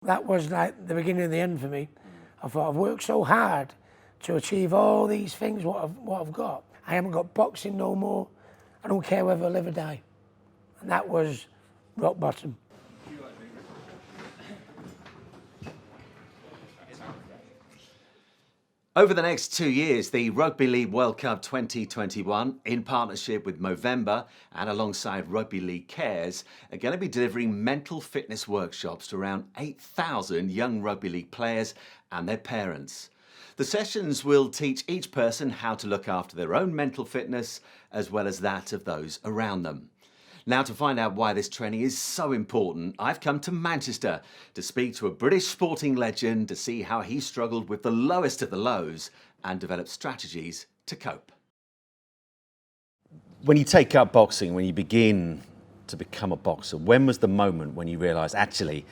That was like the beginning of the end for me. I thought, I've worked so hard to achieve all these things, what I've got. I haven't got boxing no more. I don't care whether I live or die. And that was rock bottom. Over the next 2 years, the Rugby League World Cup 2021, in partnership with Movember and alongside Rugby League Cares, are going to be delivering mental fitness workshops to around 8,000 young rugby league players and their parents. The sessions will teach each person how to look after their own mental fitness as well as that of those around them. Now, to find out why this training is so important, I've come to Manchester to speak to a British sporting legend to see how he struggled with the lowest of the lows and developed strategies to cope. When you take up boxing, when you begin to become a boxer, when was the moment when you realised, actually,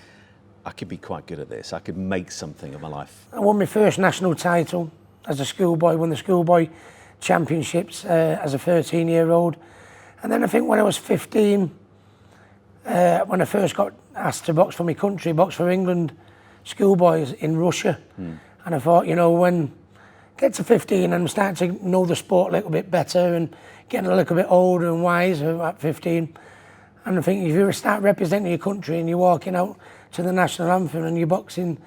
I could be quite good at this, I could make something of my life? I won my first national title as a schoolboy, won the schoolboy championships as a 13-year-old. And then I think when I was 15, when I first got asked to box for my country, box for England, schoolboys in Russia. And I thought, you know, when I get to 15 and I'm starting to know the sport a little bit better and getting a little bit older and wiser at 15, and I think if you start representing your country and you're walking out to the national anthem and you're boxing,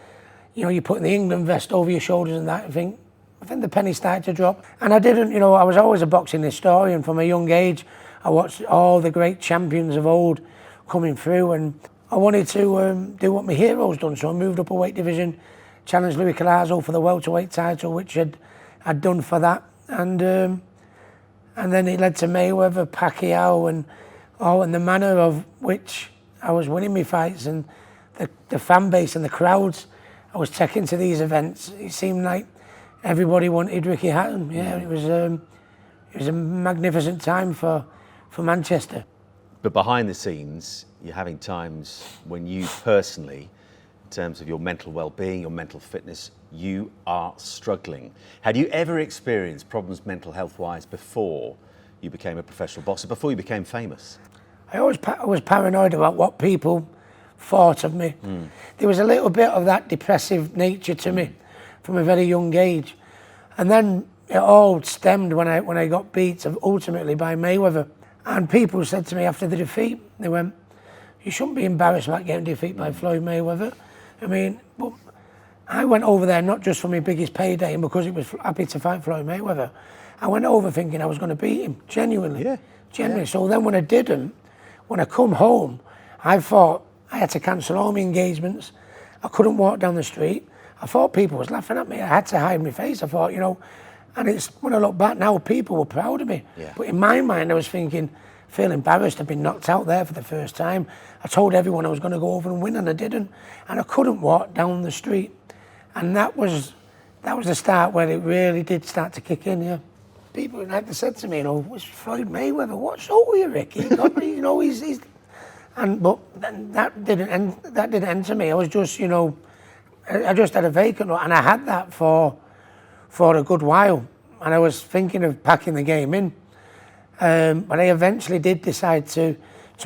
you know, you're putting the England vest over your shoulders and that, I think the penny started to drop. And I didn't, you know, I was always a boxing historian from a young age. I watched all the great champions of old coming through, and I wanted to do what my heroes done, so I moved up a weight division, challenged Louis Collazo for the welterweight title, which I'd done for that, and then it led to Mayweather, Pacquiao, and the manner of which I was winning my fights, and the fan base and the crowds I was taking to these events. It seemed like everybody wanted Ricky Hatton. Yeah, it was a magnificent time for Manchester. But behind the scenes, you're having times when you personally, in terms of your mental well-being, your mental fitness, you are struggling. Had you ever experienced problems mental health-wise before you became a professional boxer, before you became famous? I was paranoid about what people thought of me. There was a little bit of that depressive nature to me from a very young age. And then it all stemmed when I got beat ultimately by Mayweather. And people said to me after the defeat, they went, you shouldn't be embarrassed about getting defeated by Floyd Mayweather. I mean, but I went over there not just for my biggest payday and because it was happy to fight Floyd Mayweather. I went over thinking I was going to beat him, genuinely. Yeah. So then when I didn't, when I come home, I thought I had to cancel all my engagements. I couldn't walk down the street. I thought people was laughing at me. I had to hide my face. I thought, you know, and it's when I look back now, people were proud of me. Yeah. But in my mind, I was thinking, feel embarrassed. I'd been knocked out there for the first time. I told everyone I was going to go over and win, and I didn't. And I couldn't walk down the street. And that was the start where it really did start to kick in. Yeah. People had said to me, you know, it's Floyd Mayweather. What's up with you, Ricky? You know, he's. But that didn't end to me. I was just, you know, I just had a vacant, and I had that for a good while, and I was thinking of packing the game in. But I eventually did decide to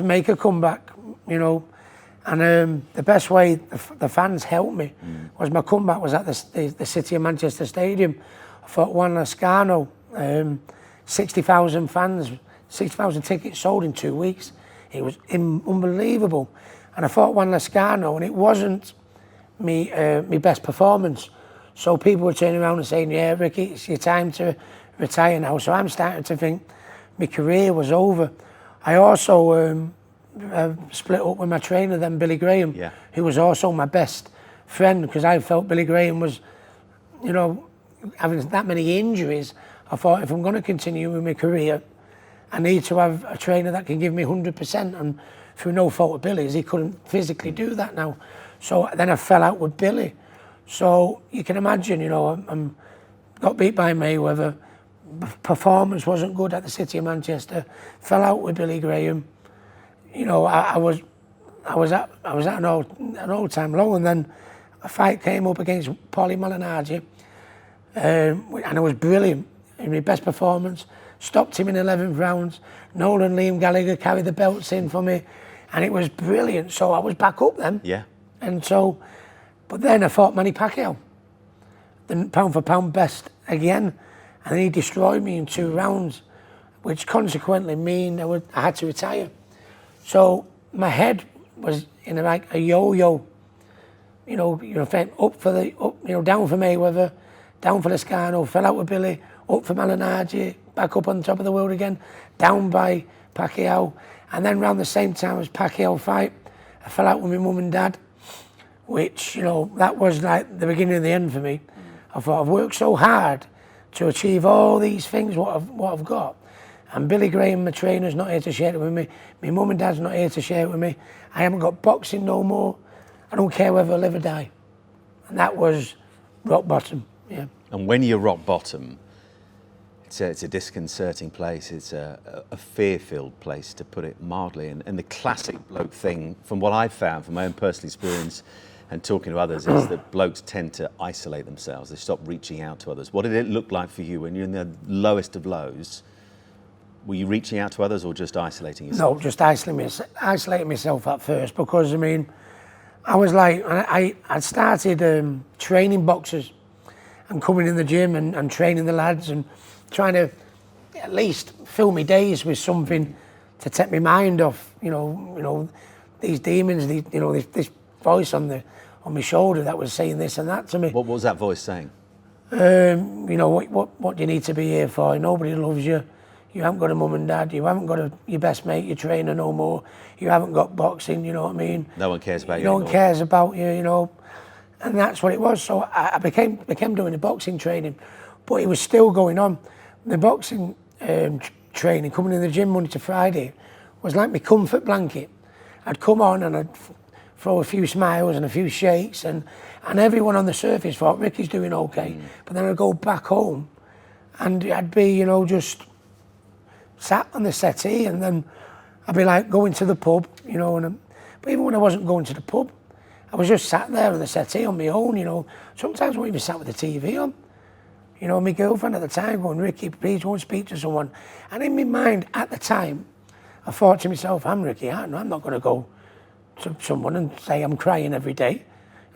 make a comeback, you know, and the best way the fans helped me was my comeback was at the City of Manchester Stadium. I fought Juan Lascano, 60,000 fans, 60,000 tickets sold in 2 weeks. It was unbelievable. And I fought Juan Lascano, and it wasn't me best performance. So people were turning around and saying, yeah, Ricky, it's your time to retire now. So I'm starting to think my career was over. I also split up with my trainer then, Billy Graham, who was also my best friend, because I felt Billy Graham was, you know, having that many injuries. I thought if I'm going to continue with my career, I need to have a trainer that can give me 100%. And through no fault of Billy's, he couldn't physically do that now. So then I fell out with Billy. So you can imagine, you know, got beat by Mayweather. Performance wasn't good at the City of Manchester. Fell out with Billy Graham. You know, I was at an all-time low, and then a fight came up against Paulie Malignaggi, and I was brilliant in my best performance. Stopped him in 11th rounds. Nolan, Liam Gallagher carried the belts in for me, and it was brilliant. So I was back up then. Yeah. And so But then I fought Manny Pacquiao, the pound for pound best again, and he destroyed me in 2 rounds, which consequently mean I had to retire. So my head was in like a yo-yo, up for the, down for Mayweather, down for Lascano, fell out with Billy, up for Malignaggi, back up on top of the world again, down by Pacquiao, and then around the same time as Pacquiao fight, I fell out with my mum and dad, which, that was like the beginning of the end for me. I thought, I've worked so hard to achieve all these things, what I've got. And Billy Graham, my trainer's not here to share it with me. My mum and dad's not here to share it with me. I haven't got boxing no more. I don't care whether I live or die. And that was rock bottom, yeah. And when you're rock bottom, it's a disconcerting place. It's a fear-filled place, to put it mildly. And the classic bloke thing, from what I've found, from my own personal experience and talking to others, is that blokes tend to isolate themselves. They stop reaching out to others. What did it look like for you when you're in the lowest of lows? Were you reaching out to others or just isolating yourself? No, just isolating myself at first, because, I was like, I started training boxers and coming in the gym and training the lads and trying to at least fill my days with something to take my mind off, these demons, this voice on my shoulder that was saying this and that to me. What was that voice saying? What do you need to be here for? Nobody loves you. You haven't got a mum and dad. You haven't got your best mate, your trainer no more. You haven't got boxing, you know what I mean? No one cares about you. No one cares about you, And that's what it was. So I became doing the boxing training, but it was still going on. The boxing training, coming in the gym Monday to Friday, was like my comfort blanket. I'd come on and I'd throw a few smiles and a few shakes, and everyone on the surface thought Ricky's doing okay. But then I'd go back home and I'd be, just sat on the settee, and then I'd be like going to the pub, but even when I wasn't going to the pub, I was just sat there on the settee on my own, Sometimes I wouldn't even sat with the TV on. My girlfriend at the time going, Ricky, please go and speak to someone. And in my mind at the time, I thought to myself, I'm Ricky Hatton, I'm not going to go to someone and say I'm crying every day.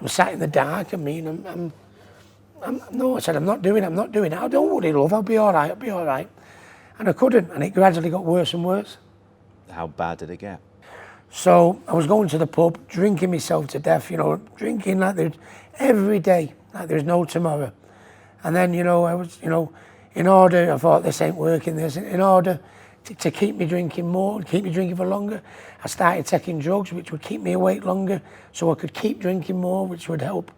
I'm sat in the dark, no, I said, I'm not doing it. I don't worry, love, I'll be all right. And I couldn't, and it gradually got worse and worse. How bad did it get? So I was going to the pub, drinking myself to death, drinking like there's every day, like there's no tomorrow. And then, I was, in order, I thought this ain't working, in order to keep me drinking more, keep me drinking for longer, I started taking drugs, which would keep me awake longer, so I could keep drinking more, which would help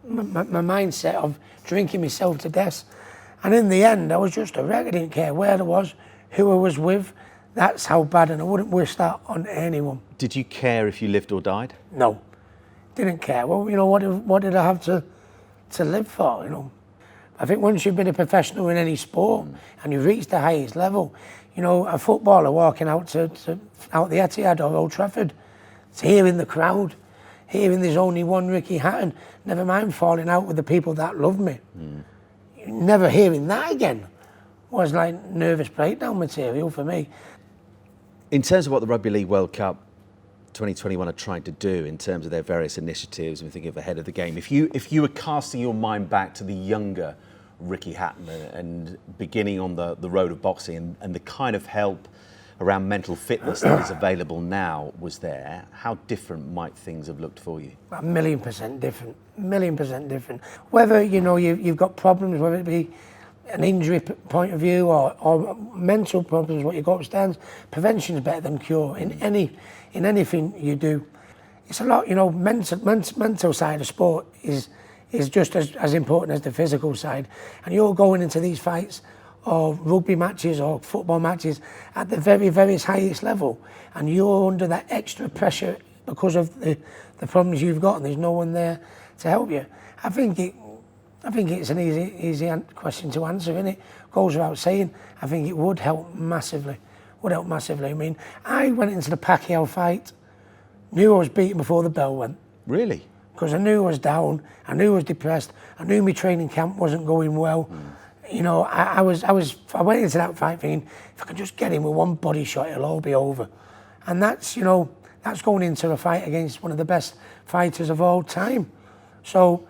my mindset of drinking myself to death. And in the end, I was just a wreck. I didn't care where I was, who I was with. That's how bad, and I wouldn't wish that on anyone. Did you care if you lived or died? No, didn't care. Well, what did I have to live for, I think once you've been a professional in any sport and you've reached the highest level, a footballer walking out to the Etihad or Old Trafford, it's hearing the crowd, hearing there's only one Ricky Hatton, never mind falling out with the people that love me. Never hearing that again was like nervous breakdown material for me. In terms of what the Rugby League World Cup 2021 are trying to do in terms of their various initiatives and thinking of ahead of the game, if you were casting your mind back to the younger Ricky Hatton and beginning on the road of boxing and the kind of help around mental fitness that is available now was there, how different might things have looked for you? 1,000,000% different, 1,000,000% different. Whether, you've got problems, whether it be an injury point of view or mental problems, what you got upstairs, prevention is better than cure in anything you do. It's a lot, mental side of sport is just as important as the physical side. And you're going into these fights or rugby matches or football matches at the very, very highest level, and you're under that extra pressure because of the problems you've got, and there's no one there to help you. I think it's an easy question to answer, isn't it? Goes without saying. I think it would help massively. I mean, I went into the Pacquiao fight, knew I was beaten before the bell went. Really? Because I knew I was down, I knew I was depressed, I knew my training camp wasn't going well. I went into that fight thinking, if I could just get him with one body shot, it'll all be over. And that's going into a fight against one of the best fighters of all time. So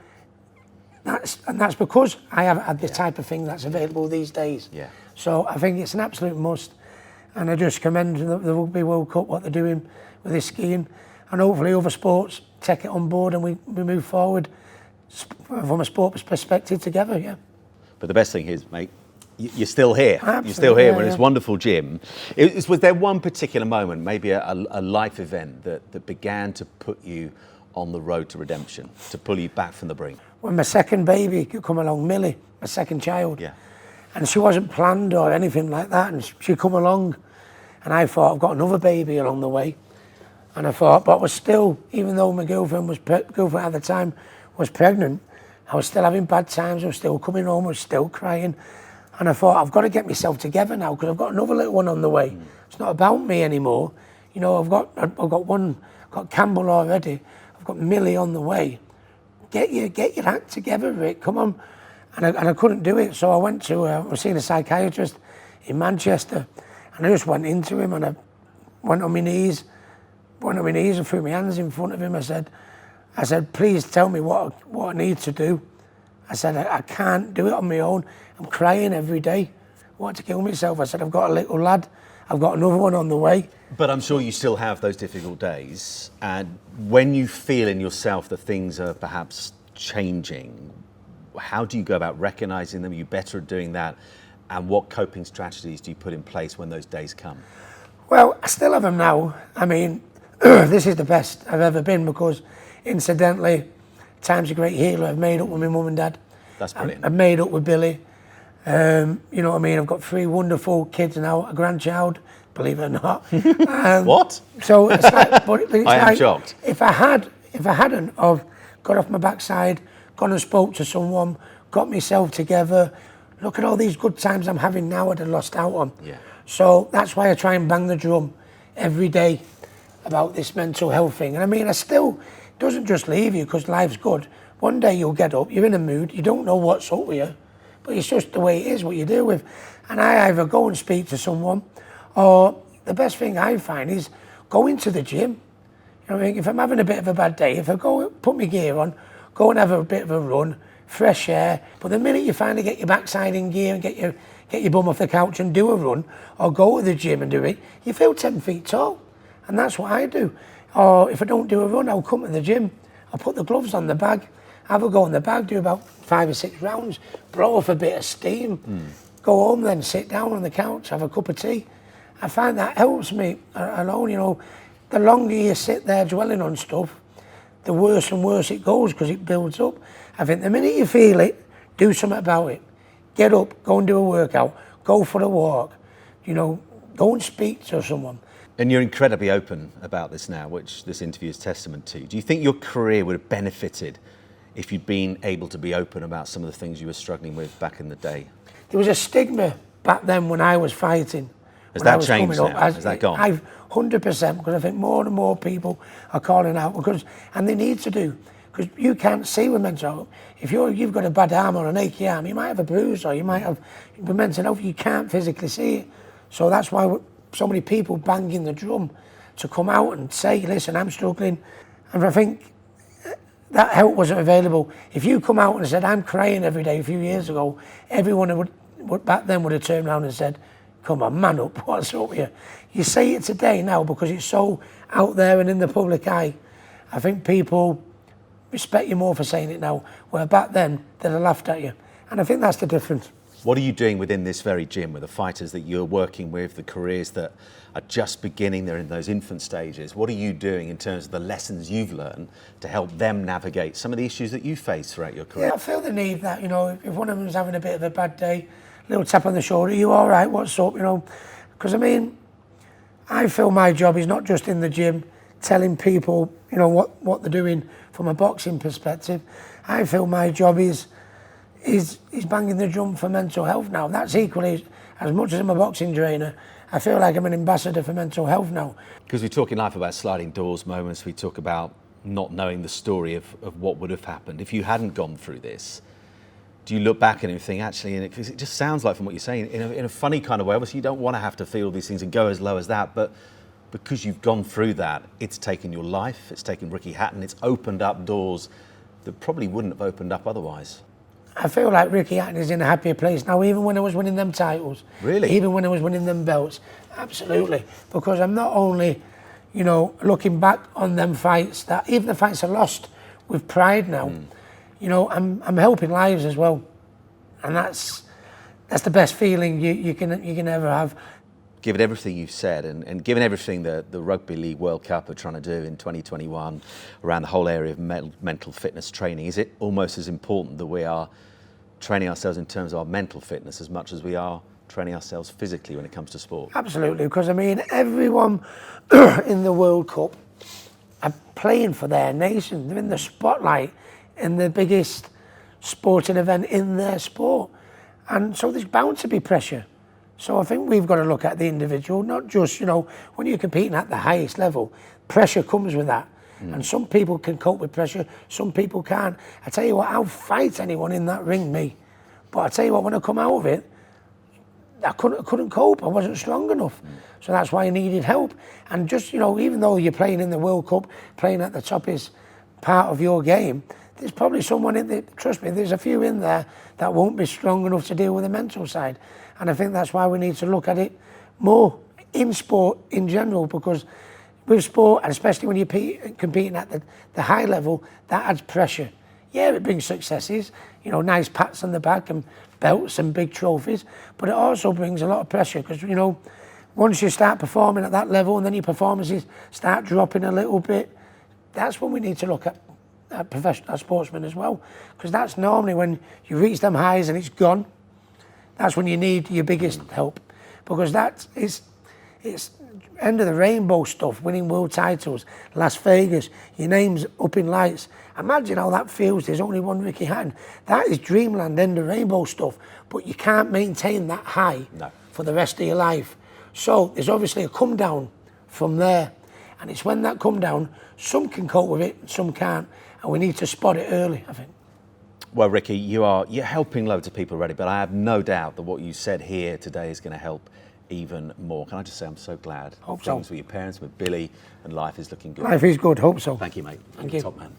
that's because I haven't had the type of thing that's available these days. Yeah. So I think it's an absolute must, and I just commend the Rugby World Cup, what they're doing with this skiing, and hopefully other sports take it on board and we move forward from a sports perspective together, yeah. But the best thing is, mate, you're still here. Absolutely, You're still here yeah, with this wonderful gym. Was there one particular moment, maybe a life event that began to put you on the road to redemption, to pull you back from the brink? When my second baby come along, Millie, my second child, Yeah. and she wasn't planned or anything like that, and she come along, and I thought, I've got another baby along the way, and I thought, but I was still, even though my girlfriend at the time was pregnant, I was still having bad times, I was still coming home, I was still crying, and I thought, I've got to get myself together now, because I've got another little one on the way. It's not about me anymore. You know, I've got Campbell already, I've got Millie on the way. Get your act together, Rick, come on. And I couldn't do it, so I went to, I was seeing a psychiatrist in Manchester, and I just went into him, and I went on my knees and threw my hands in front of him. I said, please tell me what I need to do. I said, I can't do it on my own. I'm crying every day. I want to kill myself. I said, I've got a little lad. I've got another one on the way. But I'm sure you still have those difficult days. And when you feel in yourself that things are perhaps changing, how do you go about recognizing them? Are you better at doing that? And what coping strategies do you put in place when those days come? Well, I still have them now. I mean, this is the best I've ever been, because incidentally, time's a great healer. I've made up with my mum and dad. That's brilliant. I've made up with Billy. You know what I mean? I've got 3 wonderful kids now, a grandchild, believe it or not. What? So it's like, but it's I am like, shocked. If I hadn't of got off my backside, gone and spoke to someone, got myself together, look at all these good times I'm having now I'd have lost out on. Yeah. So that's why I try and bang the drum every day about this mental health thing. And I mean, it doesn't just leave you because life's good. One day you'll get up, you're in a mood, you don't know what's up with you, but it's just the way it is, what you deal with. And I either go and speak to someone, or the best thing I find is going to the gym. You know what I mean? If I'm having a bit of a bad day, if I go put my gear on, go and have a bit of a run, fresh air. But the minute you finally get your backside in gear and get your bum off the couch and do a run, or go to the gym and do it, you feel 10 feet tall. And that's what I do. Or if I don't do a run, I'll come to the gym, I'll put the gloves on the bag, have a go in the bag, do about 5 or 6 rounds, blow off a bit of steam, go home, then sit down on the couch, have a cup of tea. I find that helps me alone, you know. The longer you sit there dwelling on stuff, the worse and worse it goes, because it builds up. I think the minute you feel it, do something about it. Get up, go and do a workout, go for a walk, you know, go and speak to someone. And you're incredibly open about this now, which this interview is testament to. Do you think your career would have benefited if you'd been able to be open about some of the things you were struggling with back in the day? There was a stigma back then when I was fighting. Has that changed now? Has that gone? I've 100%, because I think more and more people are calling out, and they need to do, because you can't see with mental health. If you've got a bad arm or an achy arm, you might have a bruise, or you might have, with mental health, you can't physically see it. So that's why so many people banging the drum to come out and say, listen, I'm struggling. And I think that help wasn't available. If you come out and said, I'm crying every day a few years ago, everyone would back then would have turned around and said, come on, man up, what's up with you? You say it today now because it's so out there and in the public eye. I think people respect you more for saying it now, where back then they'd have laughed at you. And I think that's the difference. What are you doing within this very gym with the fighters that you're working with, the careers that are just beginning, they're in those infant stages? What are you doing in terms of the lessons you've learned to help them navigate some of the issues that you face throughout your career? Yeah, I feel the need that, you know, if one of them's having a bit of a bad day, a little tap on the shoulder, are you all right, what's up, you know? Because I mean, I feel my job is not just in the gym telling people, you know, what they're doing from a boxing perspective. I feel my job is banging the drum for mental health now. That's equally, as much as I'm a boxing trainer, I feel like I'm an ambassador for mental health now. Because we talk in life about sliding doors moments, we talk about not knowing the story of what would have happened. If you hadn't gone through this, do you look back at it and think, actually, and it just sounds like from what you're saying, in a funny kind of way, obviously you don't want to have to feel these things and go as low as that, but because you've gone through that, it's taken your life, it's taken Ricky Hatton, it's opened up doors that probably wouldn't have opened up otherwise. I feel like Ricky Hatton is in a happier place now, even when I was winning them titles. Really? Even when I was winning them belts. Absolutely. Because I'm not only, you know, looking back on them fights, that even the fights I lost with pride now, you know, I'm helping lives as well. And that's the best feeling you can ever have. Given everything you've said and given everything that the Rugby League World Cup are trying to do in 2021 around the whole area of mental fitness training, is it almost as important that we are training ourselves in terms of our mental fitness as much as we are training ourselves physically when it comes to sport? Absolutely, because I mean, everyone in the World Cup are playing for their nation. They're in the spotlight in the biggest sporting event in their sport. And so there's bound to be pressure. So I think we've got to look at the individual, not just, you know, when you're competing at the highest level, pressure comes with that. And some people can cope with pressure, some people can't. I tell you what, I'll fight anyone in that ring, me. But I tell you what, when I come out of it, I couldn't cope, I wasn't strong enough. So that's why I needed help. And just, you know, even though you're playing in the World Cup, playing at the top is part of your game, there's probably someone in there, trust me, there's a few in there that won't be strong enough to deal with the mental side. And I think that's why we need to look at it more in sport in general, because with sport, and especially when you're competing at the high level, that adds pressure. Yeah, it brings successes, you know, nice pats on the back and belts and big trophies, but it also brings a lot of pressure because, you know, once you start performing at that level and then your performances start dropping a little bit, that's when we need to look at professional sportsmen as well, because that's normally when you reach them highs and it's gone. That's when you need your biggest help, because it's end of the rainbow stuff, winning world titles, Las Vegas, your name's up in lights. Imagine how that feels. There's only one Ricky Hatton. That is dreamland, end of rainbow stuff, but you can't maintain that high for the rest of your life. So there's obviously a come down from there, and it's when that come down, some can cope with it, some can't, and we need to spot it early, I think. Well, Ricky, you're helping loads of people already, but I have no doubt that what you said here today is going to help even more. Can I just say I'm so glad. Hope so. Things with your parents, with Billy, and life is looking good. Life is good, hope so. Thank you, mate. Thank You're you. Top man.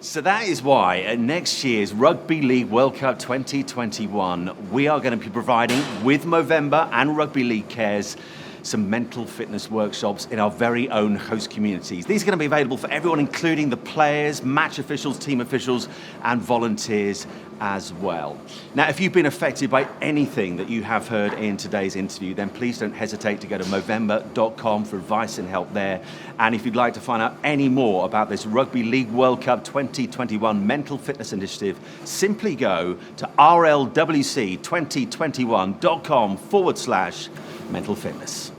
So that is why at next year's Rugby League World Cup 2021, we are going to be providing, with Movember and Rugby League Cares, some mental fitness workshops in our very own host communities. These are going to be available for everyone, including the players, match officials, team officials, and volunteers as well. Now, if you've been affected by anything that you have heard in today's interview, then please don't hesitate to go to Movember.com for advice and help there. And if you'd like to find out any more about this Rugby League World Cup 2021 mental fitness initiative, simply go to RLWC2021.com/mental fitness.